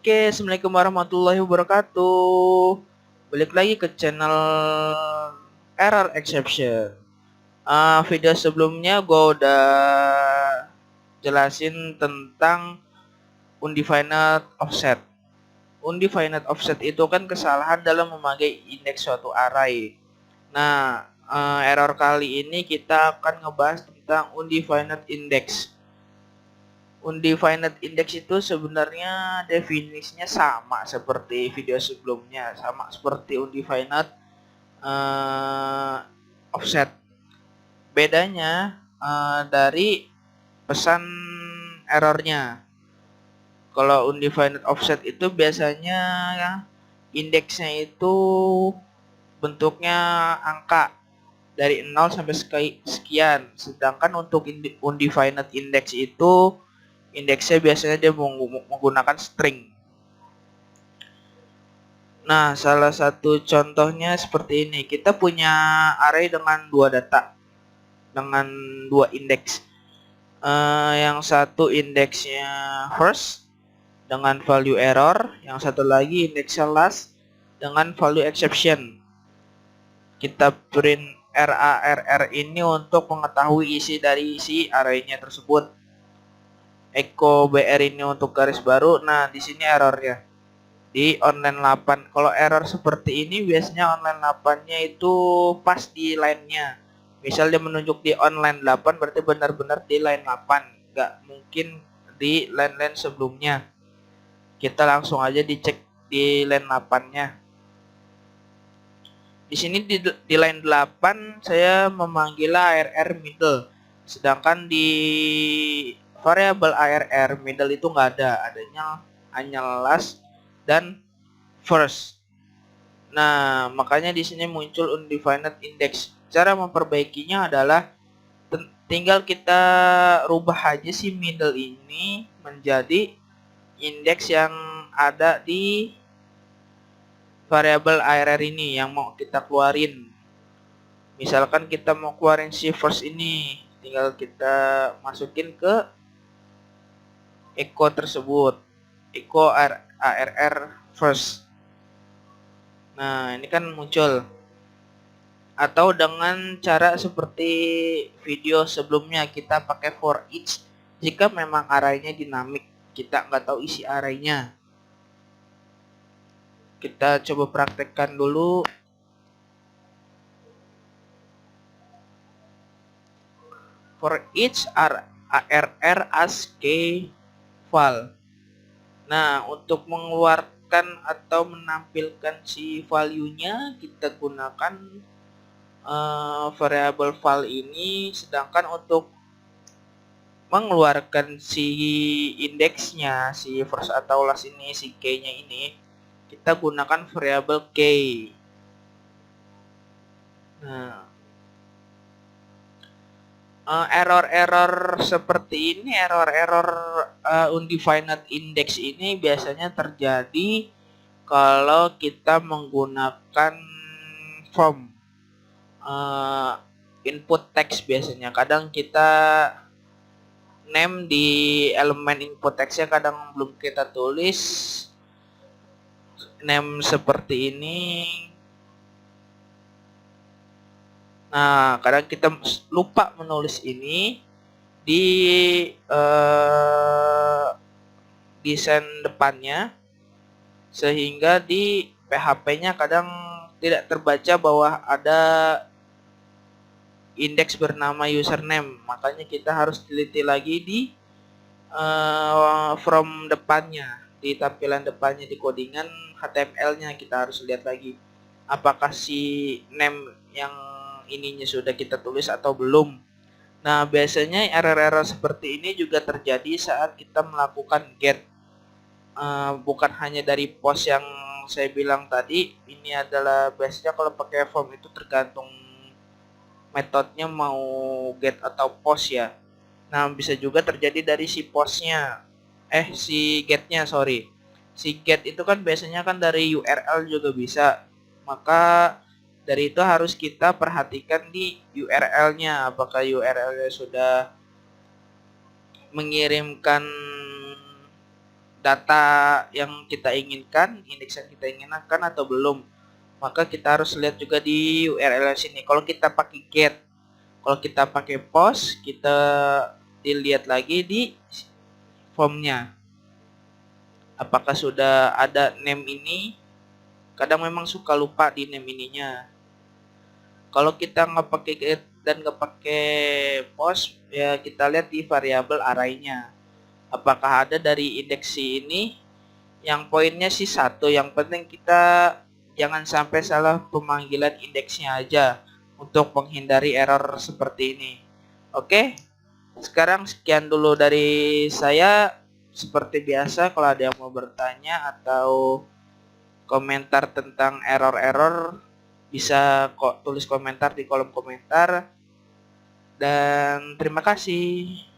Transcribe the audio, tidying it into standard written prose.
Oke, assalamualaikum warahmatullahi wabarakatuh. Balik lagi ke channel Error Exception. Video sebelumnya gue udah jelasin tentang undefined offset. Undefined offset itu kan kesalahan dalam memakai indeks suatu array. Nah, error kali ini kita akan ngebahas tentang undefined index. Undefined index itu sebenarnya definisinya sama seperti video sebelumnya, sama seperti undefined offset. Bedanya dari pesan errornya. Kalau undefined offset itu biasanya ya, indeksnya itu bentuknya angka dari 0 sampai sekian. Sedangkan untuk undefined index itu indeksnya biasanya dia menggunakan string. Nah, salah satu contohnya seperti ini. Kita punya array dengan dua data, dengan dua indeks. Yang satu indeksnya first dengan value error, yang satu lagi indeksnya last dengan value exception. Kita print RARR ini untuk mengetahui isi dari si array-nya tersebut. Echo BR ini untuk garis baru. Nah, di sini errornya di online 8. Kalau error seperti ini biasanya online 8-nya itu pas di line-nya. Misal dia menunjuk di online 8 berarti benar-benar di line 8, nggak mungkin di line-line sebelumnya. Kita langsung aja dicek di line 8-nya. Di sini di line 8 saya memanggil ARR middle. Sedangkan di variabel ARR middle itu nggak ada, adanya hanya last dan first. Nah, makanya di sini muncul undefined index. Cara memperbaikinya adalah tinggal kita rubah aja si middle ini menjadi indeks yang ada di variabel ARR ini yang mau kita keluarin. Misalkan kita mau keluarin si first ini, tinggal kita masukin ke echo tersebut, echo ARR first. Nah, ini kan muncul. Atau dengan cara seperti video sebelumnya, kita pakai for each jika memang arraynya dinamik, kita nggak tahu isi arraynya. Kita coba praktekkan dulu. For each ARR as key val. Nah, untuk mengeluarkan atau menampilkan si value-nya kita gunakan variabel val ini, sedangkan untuk mengeluarkan si indeksnya, si first atau last ini, si key-nya ini, kita gunakan variabel key. Nah, error-error seperti ini, error-error undefined index ini biasanya terjadi kalau kita menggunakan form input text. Biasanya kadang kita name di elemen input textnya kadang belum kita tulis name seperti ini. Nah, kadang kita lupa menulis ini di desain depannya, sehingga di PHP-nya kadang tidak terbaca bahwa ada indeks bernama username. Makanya kita harus teliti lagi di from depannya, di tampilan depannya, di codingan HTML-nya kita harus lihat lagi apakah si name yang ininya sudah kita tulis atau belum. Nah, biasanya error-error seperti ini juga terjadi saat kita melakukan get. Bukan hanya dari post yang saya bilang tadi, ini adalah biasanya kalau pakai form itu tergantung metodenya mau get atau post ya. Nah, bisa juga terjadi dari si postnya, si getnya, sorry. Si get itu kan biasanya kan dari URL juga bisa. Maka dari itu harus kita perhatikan di URL-nya, apakah URL-nya sudah mengirimkan data yang kita inginkan, indeks yang kita inginkan atau belum. Maka kita harus lihat juga di URL sini. Kalau kita pakai get, kalau kita pakai post, kita dilihat lagi di formnya. Apakah sudah ada name ini? Kadang memang suka lupa di name ininya. Kalau kita nggak pakai get dan nggak pakai post, ya kita lihat di variabel array-nya. Apakah ada dari indeks ini? Yang poinnya sih satu. Yang penting kita jangan sampai salah pemanggilan indeksnya aja untuk menghindari error seperti ini. Oke, sekarang sekian dulu dari saya. Seperti biasa, kalau ada yang mau bertanya atau komentar tentang error-error, bisa kok tulis komentar di kolom komentar. Dan terima kasih.